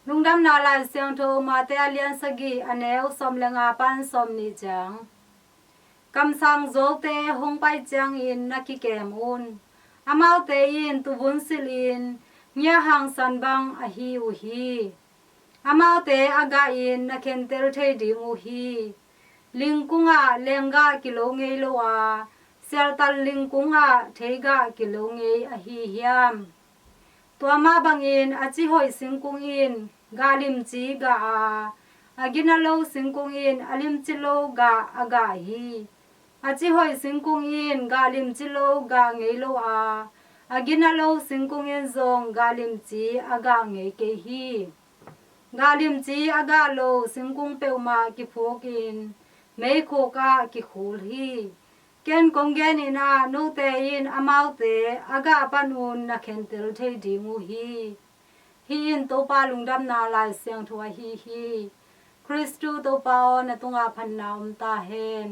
Lungdamna Laisiangtho Amaute alian sagi aneu som lenga pan som ni chang Kamsang zuautheite hong pai ciangin na kikem un Amaute in tuuvun silhin ngia hangsan bang ahi uhi Amaute gahin na khentel thei uhi Lingkunga leenggah kilo ngei loa sialtalling kungah theigah kilo ngei ahi hiam peuhmah bangin cihoih singkung in limci ga gina lo singkung in limci lo gahi cihoih singkung in limci lo ngei lo gina lo singkung in zong limci ngei kehi limci lo singkung peuhmah kiphukin mei khoka kikhulhi ken konggen ina nute in Amaute panun na khentel thei uhi hi in topa Lungdamna Laisiangtho hi Kristu topa na tunga phanna ta hen